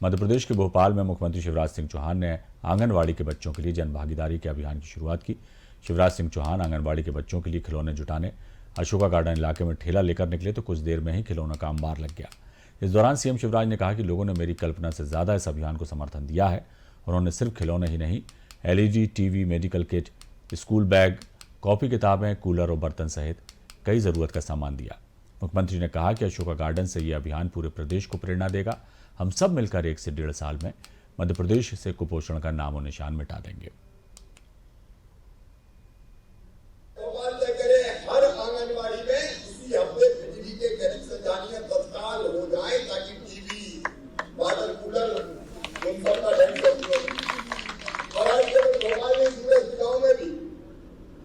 मध्य प्रदेश के भोपाल में मुख्यमंत्री शिवराज सिंह चौहान ने आंगनबाड़ी के बच्चों के लिए जन भागीदारी के अभियान की शुरुआत की। शिवराज सिंह चौहान आंगनबाड़ी के बच्चों के लिए खिलौने जुटाने अशोका गार्डन इलाके में ठेला लेकर निकले तो कुछ देर में ही खिलौना का अंबार लग गया। इस दौरान सीएम शिवराज ने कहा कि लोगों ने मेरी कल्पना से ज्यादा इस अभियान को समर्थन दिया है। उन्होंने सिर्फ खिलौने ही नहीं, LED TV, medical kit, school bag, copy किताबें, कूलर और बर्तन सहित कई जरूरत का सामान दिया। मुख्यमंत्री ने कहा कि अशोका गार्डन से यह अभियान पूरे प्रदेश को प्रेरणा देगा। हम सब मिलकर 1 से 1.5 साल में मध्य प्रदेश से कुपोषण का नामो निशान मिटा देंगे। हर आंगनबाड़ी में इसी हफ्ते बिजली के कनेक्शन जानिए तत्काल हो जाए ताकि टीवी, वाटर कूलर उन सब का ढंग से और आज के भोपाल में पूरे गांव में भी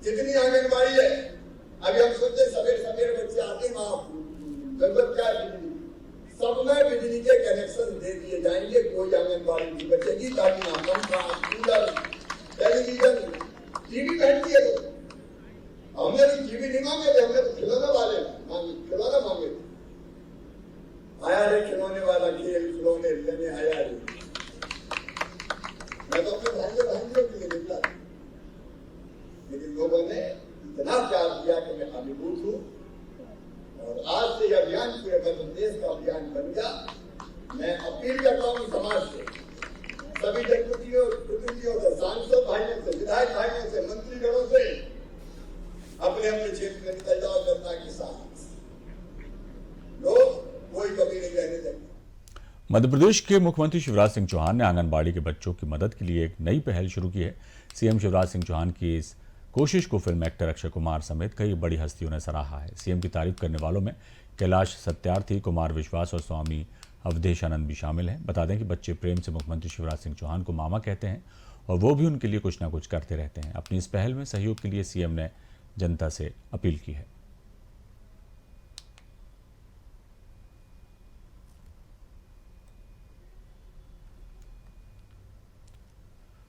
जितनी आंगनबाड़ी है, अभी हम सोचते सवेरे बच्चे आते हैं वहां जरूरत क्या है बिजली, सब में बिजली के कनेक्शन दे दिए जाएंगे। कोई आंगनबाड़ी नहीं बचेगी ताकि ना पंखा, कूलर, टेलीविजन, टीवी बैठती है। हमने तो टीवी नहीं मांगे थे, हमने तो खिलौने वाले मांगे थे। आया रे खिलौने वाला, खेल खिलौने लेने आया रे। मैं तो अपने भाइयों के लिए निकला, लेकिन लोगों ने इतना प्यार दिया कि मैं अभिभूत हूँ और आज से यह अभियान पूरे मध्य प्रदेश का अभियान बन गया। मैं अपील करता हूँ समाज से, सभी जनप्रतिनिधियों से, सांसद भाइयों से, विधायक भाइयों से, मंत्रीगणों से, अपने अपने क्षेत्र में निकल जाओ, जनता के साथ लोग कोई कमी नहीं रहने देंगे। मध्य प्रदेश के मुख्यमंत्री शिवराज सिंह चौहान ने आंगनबाड़ी के बच्चों की मदद के लिए एक नई पहल शुरू की है। सीएम शिवराज सिंह चौहान की इस कोशिश को फिल्म एक्टर अक्षय कुमार समेत कई बड़ी हस्तियों ने सराहा है। सीएम की तारीफ करने वालों में कैलाश सत्यार्थी, कुमार विश्वास और स्वामी अवधेशानंद भी शामिल हैं। बता दें कि बच्चे प्रेम से मुख्यमंत्री शिवराज सिंह चौहान को मामा कहते हैं और वो भी उनके लिए कुछ ना कुछ करते रहते हैं। अपनी इस पहल में सहयोग के लिए सीएम ने जनता से अपील की है।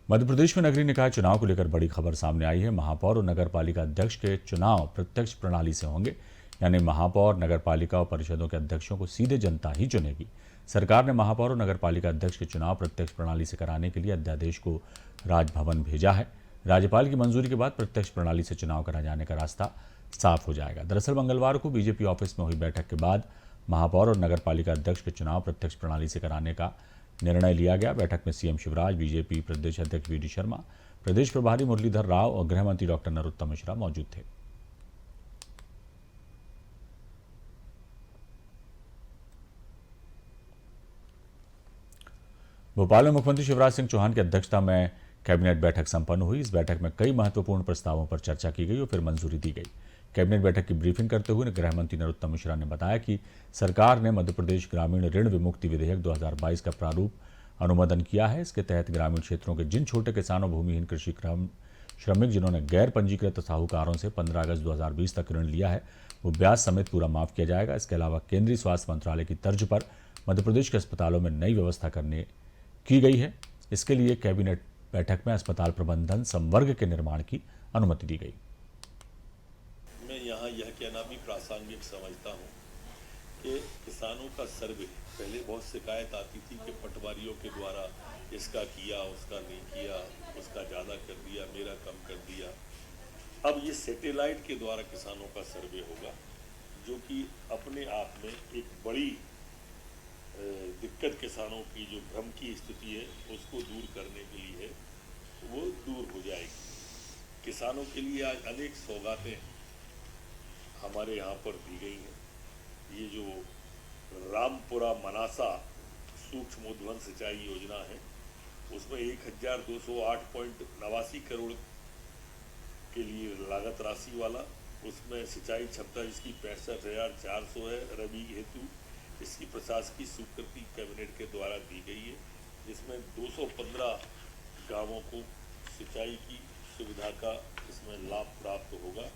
मध्य प्रदेश में नगरीय निकाय चुनाव को लेकर बड़ी खबर सामने आई है। महापौर और नगर पालिका अध्यक्ष के चुनाव प्रत्यक्ष प्रणाली से होंगे, यानी महापौर, नगर पालिका और परिषदों के अध्यक्षों को सीधे जनता ही चुनेगी। सरकार ने महापौर और नगर पालिका अध्यक्ष के चुनाव प्रत्यक्ष प्रणाली से कराने के लिए अध्यादेश को राजभवन भेजा है। राज्यपाल की मंजूरी के बाद प्रत्यक्ष प्रणाली से चुनाव कराए जाने का रास्ता साफ हो जाएगा। दरअसल मंगलवार को बीजेपी ऑफिस में हुई बैठक के बाद महापौर और नगर पालिका अध्यक्ष के चुनाव प्रत्यक्ष प्रणाली से कराने का निर्णय लिया गया। बैठक में सीएम शिवराज, बीजेपी प्रदेश अध्यक्ष वी डी शर्मा, प्रदेश प्रभारी मुरलीधर राव और गृह मंत्री डॉक्टर नरोत्तम मिश्रा मौजूद थे। भोपाल में मुख्यमंत्री शिवराज सिंह चौहान की अध्यक्षता में कैबिनेट बैठक संपन्न हुई। इस बैठक में कई महत्वपूर्ण प्रस्तावों पर चर्चा की गई और फिर मंजूरी दी गई। कैबिनेट बैठक की ब्रीफिंग करते हुए गृह मंत्री नरोत्तम मिश्रा ने बताया कि सरकार ने मध्य प्रदेश ग्रामीण ऋण विमुक्ति विधेयक 2022 का प्रारूप अनुमोदन किया है। इसके तहत ग्रामीण क्षेत्रों के जिन छोटे किसानों, भूमिहीन कृषि श्रमिक जिन्होंने गैर पंजीकृत साहूकारों से 15 अगस्त 2020 तक ऋण लिया है, वो ब्याज समेत पूरा माफ किया जाएगा। इसके अलावा केंद्रीय स्वास्थ्य मंत्रालय की तर्ज पर मध्य प्रदेश के अस्पतालों में नई व्यवस्था करने की गई है। इसके लिए कैबिनेट बैठक में अस्पताल प्रबंधन संवर्ग के निर्माण की अनुमति दी गई। मैं यहाँ यह कहना भी प्रासंगिक समझता हूँ कि किसानों का सर्वे, पहले बहुत शिकायत आती थी कि पटवारियों के द्वारा इसका किया, उसका नहीं किया, उसका ज़्यादा कर दिया, मेरा कम कर दिया। अब ये सैटेलाइट के द्वारा किसानों का सर्वे होगा, जो कि अपने आप में एक बड़ी दिक्कत किसानों की जो भ्रम की स्थिति है उसको दूर करने के लिए वो दूर हो जाएगी। किसानों के लिए आज अनेक सौगातें हमारे यहाँ पर दी गई हैं। ये जो रामपुरा मनासा सूक्ष्म उद्वहन सिंचाई योजना है, उसमें 1208.89 करोड़ के लिए लागत राशि वाला, उसमें सिंचाई क्षमता जिसकी 65,400 है रबी हेतु, इसकी प्रशासकीय स्वीकृति कैबिनेट के द्वारा दी गई है, जिसमें 215 गांवों को सिंचाई की सुविधा का इसमें लाभ प्राप्त होगा।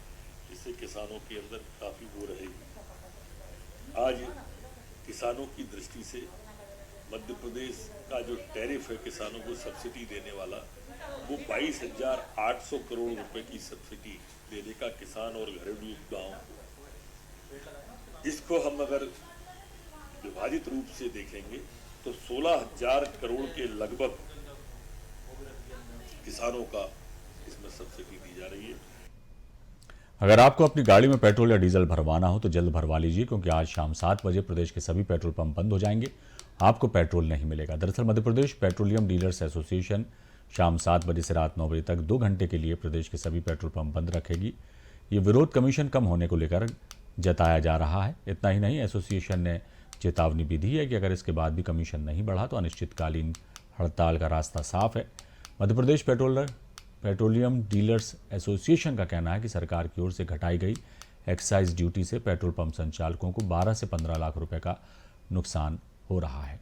इससे किसानों के अंदर काफ़ी वो रहेगी। आज किसानों की दृष्टि से मध्य प्रदेश का जो टैरिफ है किसानों को सब्सिडी देने वाला, वो 22,800 करोड़ रुपए की सब्सिडी देने का किसान और घरेलू उपभोक्ताओं को। इसको हम अगर विभाजित रूप से देखेंगे तो 16,000 करोड़ के लगभग किसानों का इसमें सब्सिडी दी जा रही है। अगर आपको अपनी गाड़ी में पेट्रोल या डीजल भरवाना हो तो जल्द भरवा लीजिए, क्योंकि आज शाम 7 बजे प्रदेश के सभी पेट्रोल पंप बंद हो जाएंगे। आपको पेट्रोल नहीं मिलेगा। दरअसल Madhya Pradesh petroleum dealers association शाम 7 बजे से रात 9 बजे तक 2 घंटे के लिए प्रदेश के सभी पेट्रोल पंप बंद रखेगी। ये विरोध कमीशन कम होने को लेकर जताया जा रहा है। इतना ही नहीं, एसोसिएशन ने चेतावनी भी दी है कि अगर इसके बाद भी कमीशन नहीं बढ़ा तो अनिश्चितकालीन हड़ताल का रास्ता साफ है। Madhya Pradesh petroleum dealers association का कहना है कि सरकार की ओर से घटाई गई एक्साइज ड्यूटी से पेट्रोल पंप संचालकों को 12 से 15 लाख रुपए का नुकसान हो रहा है।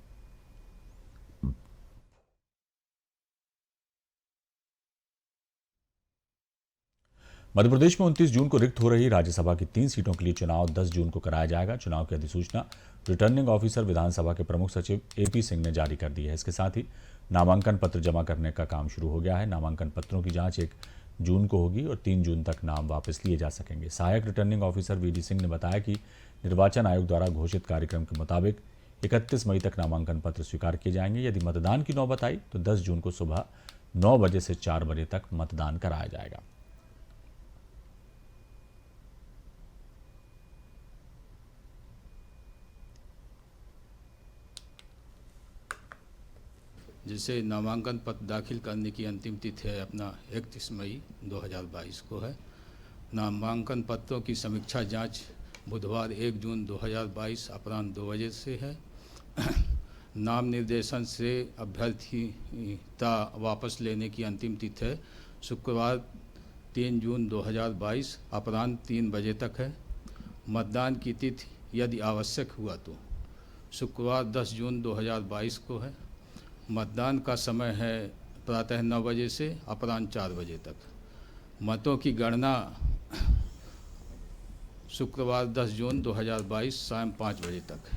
मध्य प्रदेश में 29 जून को रिक्त हो रही राज्यसभा की 3 सीटों के लिए चुनाव 10 जून को कराया जाएगा। चुनाव की अधिसूचना रिटर्निंग ऑफिसर विधानसभा के प्रमुख सचिव एपी सिंह ने जारी कर दी है। इसके साथ ही नामांकन पत्र जमा करने का काम शुरू हो गया है। नामांकन पत्रों की जांच 1 जून को होगी और 3 जून तक नाम वापस लिए जा सकेंगे। सहायक रिटर्निंग ऑफिसर वीडी सिंह ने बताया कि निर्वाचन आयोग द्वारा घोषित कार्यक्रम के मुताबिक 31 मई तक नामांकन पत्र स्वीकार किए जाएंगे। यदि मतदान की नौबत आई तो 10 जून को सुबह 9 बजे से 4 बजे तक मतदान कराया जाएगा। जिसे नामांकन पत्र दाखिल करने की अंतिम तिथि है अपना 31 मई 2022 को है। नामांकन पत्रों की समीक्षा जांच बुधवार 1 जून 2022 अपराह्न 2 बजे से है। नाम निर्देशन से अभ्यर्थिता वापस लेने की अंतिम तिथि है शुक्रवार 3 जून 2022 अपराह्न 3 बजे तक है। मतदान की तिथि यदि आवश्यक हुआ तो शुक्रवार 10 जून 2022 को है। मतदान का समय है प्रातः 9 बजे से अपराह्न 4 बजे तक। मतों की गणना शुक्रवार 10 जून 2022 शाम 5 बजे तक।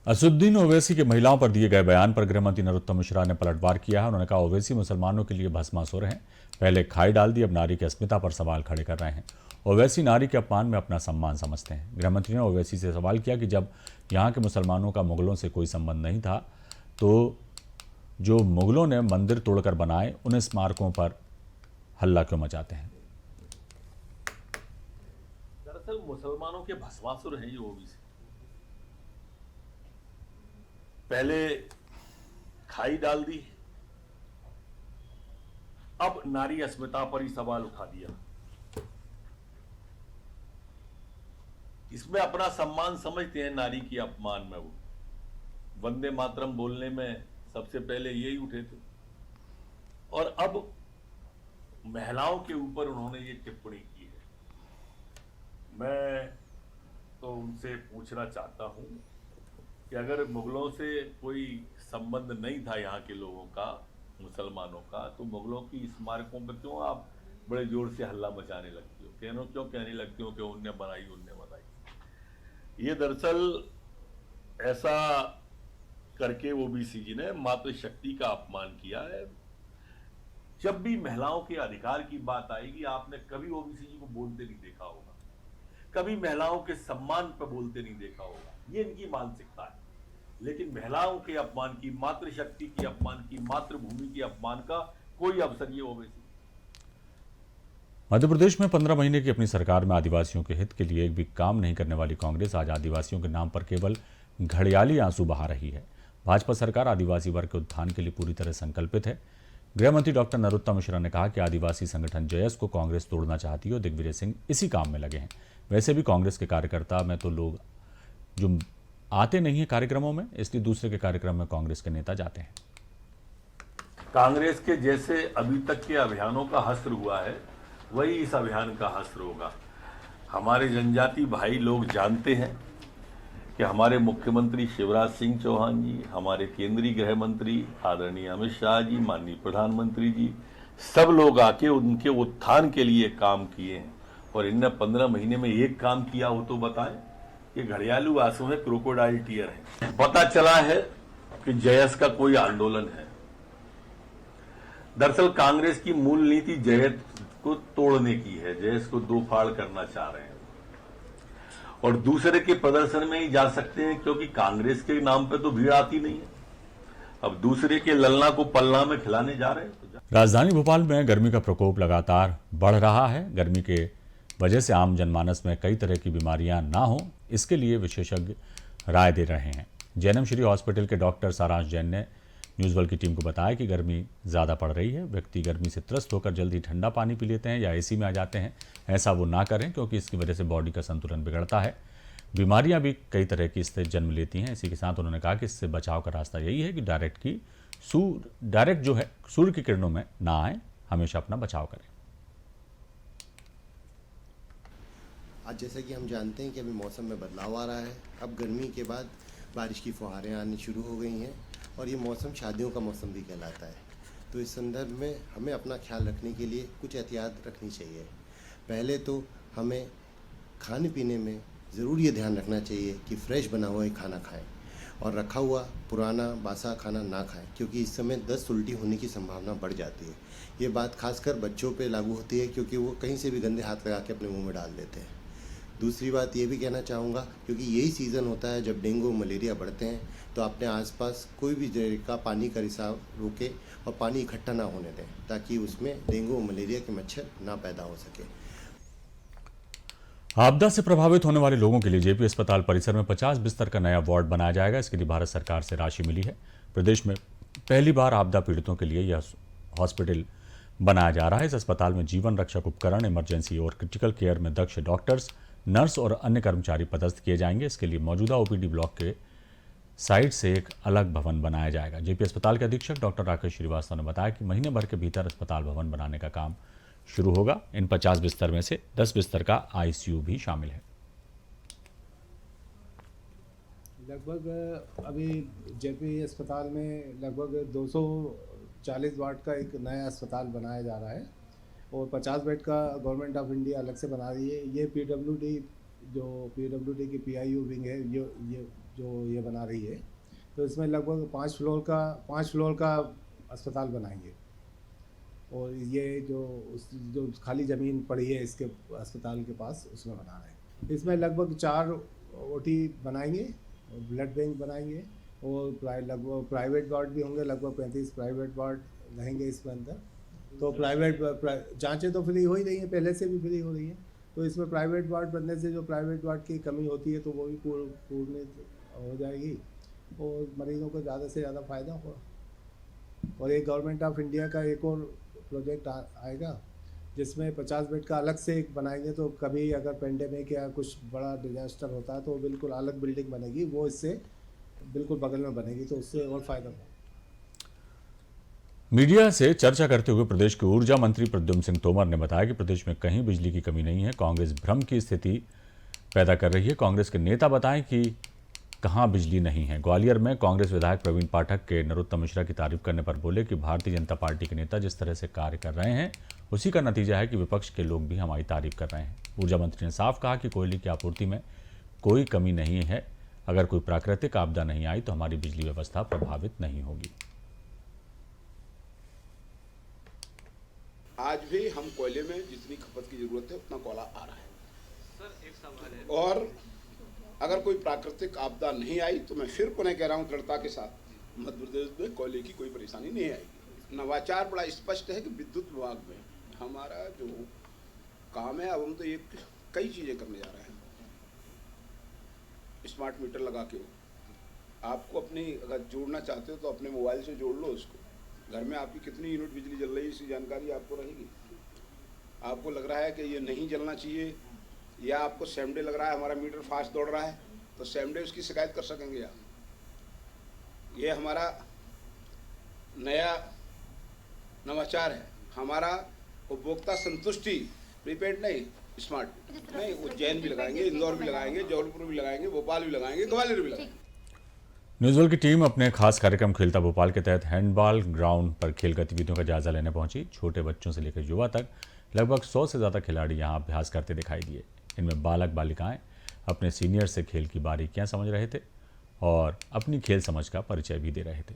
असदुद्दीन ओवैसी के महिलाओं पर दिए गए बयान पर गृहमंत्री नरोत्तम मिश्रा ने पलटवार किया है। उन्होंने कहा, ओवैसी मुसलमानों के लिए भस्मासुर हैं। पहले खाई डाल दी, अब नारी की अस्मिता पर सवाल खड़े कर रहे हैं। ओवैसी नारी के अपमान में अपना सम्मान समझते हैं। गृहमंत्री ने ओवैसी से सवाल किया कि जब यहाँ के मुसलमानों का मुगलों से कोई संबंध नहीं था तो जो मुगलों ने मंदिर तोड़कर बनाए उन स्मारकों पर हल्ला क्यों मचाते हैं। दरअसल मुसलमानों के भस्मासुर हैं ये ओवैसी। पहले खाई डाल दी, अब नारी अस्मिता पर ही सवाल उठा दिया। इसमें अपना सम्मान समझते हैं, नारी की अपमान में वो वंदे मातरम बोलने में सबसे पहले यही उठे थे और अब महिलाओं के ऊपर उन्होंने ये टिप्पणी की है। मैं तो उनसे पूछना चाहता हूं कि अगर मुगलों से कोई संबंध नहीं था यहाँ के लोगों का, मुसलमानों का, तो मुगलों की स्मारकों पर क्यों आप बड़े जोर से हल्ला मचाने लगती हो? क्यों कहने लगती हो कि उनने बनाई उनने बनाई? ये दरअसल ऐसा करके ओबीसी जी ने मातृशक्ति का अपमान किया है। जब भी महिलाओं के अधिकार की बात आएगी, आपने कभी ओबीसी जी को बोलते नहीं देखा होगा, कभी महिलाओं के सम्मान पर बोलते नहीं देखा होगा। ये इनकी मानसिकता है। लेकिन महिलाओं के अपमान की, मातृशक्ति की अपमान की, मातृभूमि की अपमान का कोई अवसर ये ओबीसी। मध्य प्रदेश में 15 महीने की अपनी सरकार में आदिवासियों के हित के लिए एक भी काम नहीं करने वाली कांग्रेस आज आदिवासियों के नाम पर केवल घड़ियाली आंसू बहा रही है। भाजपा सरकार आदिवासी वर्ग के उत्थान के लिए पूरी तरह संकल्पित है। गृहमंत्री डॉक्टर नरोत्तम मिश्रा ने कहा कि आदिवासी संगठन जेएस को कांग्रेस तोड़ना चाहती है और दिग्विजय सिंह इसी काम में लगे हैं। वैसे भी कांग्रेस के कार्यकर्ता में तो लोग जो आते नहीं है कार्यक्रमों में, इसलिए दूसरे के कार्यक्रम में कांग्रेस के नेता जाते हैं। कांग्रेस के जैसे अभी तक के अभियानों का हस्र हुआ है, वही इस अभियान का हस्र होगा। हमारे जनजाति भाई लोग जानते हैं कि हमारे मुख्यमंत्री शिवराज सिंह चौहान जी, हमारे केंद्रीय गृह मंत्री आदरणीय अमित शाह जी, माननीय प्रधानमंत्री जी, सब लोग आके उनके उत्थान के लिए काम किए हैं। और इनने 15 महीने में एक काम किया हो तो बताएं। ये घड़ियालू आंसू है, क्रोकोडाइल टीयर है। पता चला है कि जेएस का कोई आंदोलन है। दरअसल कांग्रेस की मूल नीति जेएस को तोड़ने की है, जेएस को दो फाड़ करना चाह रहे हैं। और दूसरे के प्रदर्शन में ही जा सकते हैं, क्योंकि कांग्रेस के नाम पे तो भीड़ आती नहीं है। अब दूसरे के ललना को पलना में खिलाने जा रहे हैं। राजधानी भोपाल में गर्मी का प्रकोप लगातार बढ़ रहा है। गर्मी के वजह से आम जनमानस में कई तरह की बीमारियां ना हो, इसके लिए विशेषज्ञ राय दे रहे हैं। जैनम श्री हॉस्पिटल के डॉक्टर सारांश जैन ने न्यूज़ वर्ल्ड की टीम को बताया कि गर्मी ज़्यादा पड़ रही है। व्यक्ति गर्मी से त्रस्त होकर जल्दी ठंडा पानी पी लेते हैं या एसी में आ जाते हैं। ऐसा वो ना करें, क्योंकि इसकी वजह से बॉडी का संतुलन बिगड़ता है। बीमारियां भी कई तरह की इससे जन्म लेती हैं। इसी के साथ उन्होंने कहा कि इससे बचाव का रास्ता यही है कि डायरेक्ट जो है सूर्य की किरणों में ना आए, हमेशा अपना बचाव करें। आज जैसा कि हम जानते हैं कि अभी मौसम में बदलाव आ रहा है। अब गर्मी के बाद बारिश की फुहारें आनी शुरू हो गई हैं और ये मौसम शादियों का मौसम भी कहलाता है। तो इस संदर्भ में हमें अपना ख्याल रखने के लिए कुछ एहतियात रखनी चाहिए। पहले तो हमें खाने पीने में ज़रूर ये ध्यान रखना चाहिए कि फ्रेश बना हुआ ही खाना खाएं और रखा हुआ पुराना बासा खाना ना खाएं, क्योंकि इस समय दस्त उल्टी होने की संभावना बढ़ जाती है। ये बात खासकर बच्चों पे लागू होती है, क्योंकि वो कहीं से भी गंदे हाथ लगा के अपने मुंह में डाल देते हैं। दूसरी बात ये भी कहना चाहूँगा, क्योंकि यही सीज़न होता है जब डेंगू मलेरिया बढ़ते हैं, तो अपने आसपास कोई भी जगह का पानी का रिसाव रोके और पानी इकट्ठा ना होने दें, ताकि उसमें डेंगू और मलेरिया के मच्छर ना पैदा हो सके। आपदा से प्रभावित होने वाले लोगों के लिए जेपी अस्पताल परिसर में 50 बिस्तर का नया वार्ड बनाया जाएगा। इसके लिए भारत सरकार से राशि मिली है। प्रदेश में पहली बार आपदा पीड़ितों के लिए यह हॉस्पिटल बनाया जा रहा है। इस अस्पताल में जीवन रक्षक उपकरण, इमरजेंसी और क्रिटिकल केयर में दक्ष डॉक्टर्स, नर्स और अन्य कर्मचारी पदस्थ किए जाएंगे। इसके लिए मौजूदा ओपीडी ब्लॉक के साइड से एक अलग भवन बनाया जाएगा। जेपी अस्पताल के अधीक्षक डॉक्टर राकेश श्रीवास्तव ने बताया कि महीने भर के भीतर अस्पताल भवन बनाने का काम शुरू होगा। इन 50 बिस्तर में से 10 बिस्तर का आईसीयू भी शामिल है। लगभग अभी जेपी अस्पताल में लगभग 240 वार्ड का एक नया अस्पताल बनाया जा रहा है और 50 बेड का गवर्नमेंट ऑफ इंडिया अलग से बना रही है। ये पीडब्ल्यूडी की पीआईयू विंग है, ये बना रही है। तो इसमें लगभग 5 फ्लोर का अस्पताल बनाएंगे और ये जो खाली ज़मीन पड़ी है इसके अस्पताल के पास, उसमें बना रहे हैं। इसमें लगभग 4 ओटी बनाएंगे, ब्लड बैंक बनाएंगे और लगभग प्राइवेट वार्ड भी होंगे। लगभग 35 प्राइवेट वार्ड रहेंगे इसके अंदर। तो प्राइवेट जांचें तो फ्री हो ही रही हैं, पहले से भी फ्री हो रही हैं। तो इसमें प्राइवेट वार्ड बनने से जो प्राइवेट वार्ड की कमी होती है तो वो भी पूर्ण हो जाएगी और मरीजों को ज़्यादा से ज़्यादा फ़ायदा होगा। और एक गवर्नमेंट ऑफ इंडिया का एक और प्रोजेक्ट आएगा जिसमें 50 बेड का अलग से एक बनाएंगे। तो कभी अगर पेंडेमिक या कुछ बड़ा डिजास्टर होता है तो बिल्कुल अलग बिल्डिंग बनेगी, वो इससे बिल्कुल बगल में बनेगी, तो उससे और फ़ायदा होगा। मीडिया से चर्चा करते हुए प्रदेश के ऊर्जा मंत्री प्रद्युम्न सिंह तोमर ने बताया कि प्रदेश में कहीं बिजली की कमी नहीं है। कांग्रेस भ्रम की स्थिति पैदा कर रही है। कांग्रेस के नेता बताएं कि कहां बिजली नहीं है। ग्वालियर में कांग्रेस विधायक प्रवीण पाठक के नरोत्तम मिश्रा की तारीफ करने पर बोले कि भारतीय जनता पार्टी के नेता जिस तरह से कार्य कर रहे हैं उसी का नतीजा है कि विपक्ष के लोग भी हमारी तारीफ कर रहे हैं। ऊर्जा मंत्री ने साफ कहा कि कोयले की आपूर्ति में कोई कमी नहीं है। अगर कोई प्राकृतिक आपदा नहीं आई तो हमारी बिजली व्यवस्था प्रभावित नहीं होगी। आज भी हम कोयले में जितनी खपत की जरूरत है उतना कोयला आ रहा है। सर एक सवाल है, और अगर कोई प्राकृतिक आपदा नहीं आई तो मैं फिर पुनः कह रहा हूँ दृढ़ता के साथ, मध्य प्रदेश में कोयले की कोई परेशानी नहीं आएगी। नवाचार बड़ा स्पष्ट है कि विद्युत विभाग में हमारा जो काम है, अब हम तो ये कई चीज़ें करने जा रहे हैं। स्मार्ट मीटर लगा के आपको अपनी अगर जोड़ना चाहते हो तो अपने मोबाइल से जोड़ लो उसको। घर में आपकी कितनी यूनिट बिजली जल रही है इसकी जानकारी आपको रहेगी। आपको लग रहा है कि ये नहीं जलना चाहिए या आपको सेम डे लग रहा है हमारा मीटर फास्ट दौड़ रहा है तो सेम डे उसकी शिकायत कर सकेंगे आप। ये हमारा नया नवाचार है। हमारा उपभोक्ता संतुष्टि प्रीपेड नहीं, स्मार्ट नहीं, उज्जैन भी लगाएंगे, इंदौर भी लगाएंगे, जबलपुर भी लगाएंगे, भोपाल भी लगाएंगे, ग्वालियर भी लगाएंगे। न्यूज़ वर्ल्ड की टीम अपने खास कार्यक्रम खेलता भोपाल के तहत हैंडबॉल ग्राउंड पर खेल गतिविधियों का जायजा लेने पहुंची। छोटे बच्चों से लेकर युवा तक लगभग 100 से ज़्यादा खिलाड़ी यहां अभ्यास करते दिखाई दिए। इनमें बालक बालिकाएं अपने सीनियर से खेल की बारीकियां समझ रहे थे और अपनी खेल समझ का परिचय भी दे रहे थे।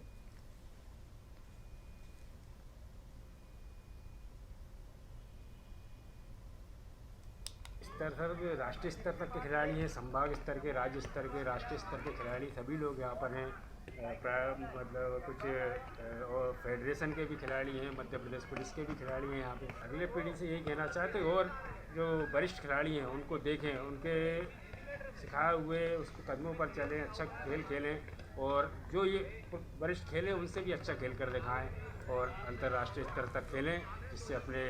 स्तर सर राष्ट्रीय स्तर तक के खिलाड़ी हैं, संभाग स्तर के, राज्य स्तर के, राष्ट्रीय स्तर के खिलाड़ी सभी लोग यहाँ पर हैं। मतलब कुछ और फेडरेशन के भी खिलाड़ी हैं, मध्य प्रदेश पुलिस के भी खिलाड़ी हैं यहाँ पे। अगले पीढ़ी से यही कहना चाहते हैं और जो वरिष्ठ खिलाड़ी हैं उनको देखें, उनके सिखाए हुए उसको कदमों पर चलें, अच्छा खेल खेलें और जो ये वरिष्ठ खेलें उनसे भी अच्छा खेल कर दिखाएं और अंतर्राष्ट्रीय स्तर तक खेलें, जिससे अपने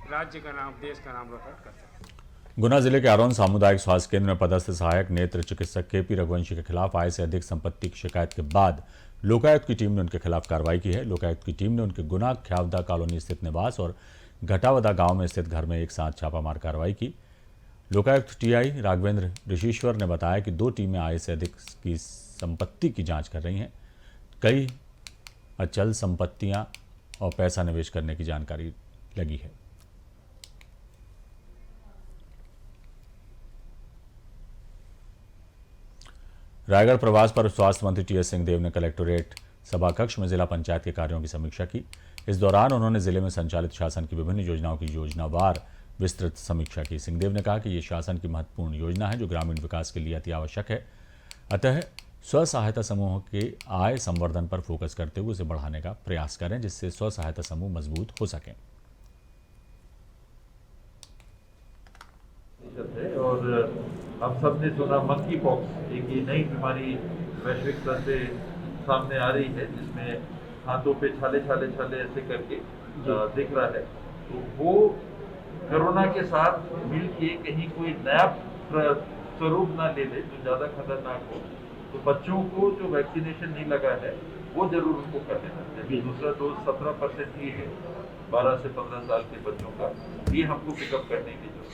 राज्य का नाम, देश का नाम रोशन कर सकें। गुना जिले के आरोन सामुदायिक स्वास्थ्य केंद्र में पदस्थ सहायक नेत्र चिकित्सक केपी रघुवंशी के खिलाफ आय से अधिक संपत्ति की शिकायत के बाद लोकायुक्त की टीम ने उनके खिलाफ कार्रवाई की है। लोकायुक्त की टीम ने उनके गुना ख्यावदा कॉलोनी स्थित निवास और घटावदा गांव में स्थित घर में एक साथ छापामार कार्रवाई की। लोकायुक्त टीआई राघवेंद्र ऋषिश्वर ने बताया कि 2 टीमें आय से अधिक की संपत्ति की जाँच कर रही हैं। कई अचल संपत्तियां और पैसा निवेश करने की जानकारी लगी है। रायगढ़ प्रवास पर स्वास्थ्य मंत्री टीएस सिंहदेव ने कलेक्टोरेट सभा कक्ष में जिला पंचायत के कार्यों की समीक्षा की। इस दौरान उन्होंने जिले में संचालित शासन की विभिन्न योजनाओं की योजनावार विस्तृत समीक्षा की। सिंहदेव ने कहा कि ये शासन की महत्वपूर्ण योजना है जो ग्रामीण विकास के लिए अति आवश्यक है। अतः स्व सहायता समूहों के आय संवर्धन पर फोकस करते हुए उसे बढ़ाने का प्रयास करें, जिससे स्व सहायता समूह मजबूत हो सकें। और हम सब ने सुना मंकी पॉक्स, एक ये नई बीमारी वैश्विक स्तर से सामने आ रही है, जिसमें हाथों पे छाले छाले छाले ऐसे करके दिख रहा है। तो वो कोरोना के साथ मिल के कहीं कोई नया स्वरूप ना ले ले जो ज़्यादा खतरनाक हो। तो बच्चों को जो वैक्सीनेशन नहीं लगा है वो जरूर उनको कर लेना चाहिए। दूसरा डोज 17% ही है 12 से 15 साल के बच्चों का, ये हमको पिकअप करने की जरूरत है।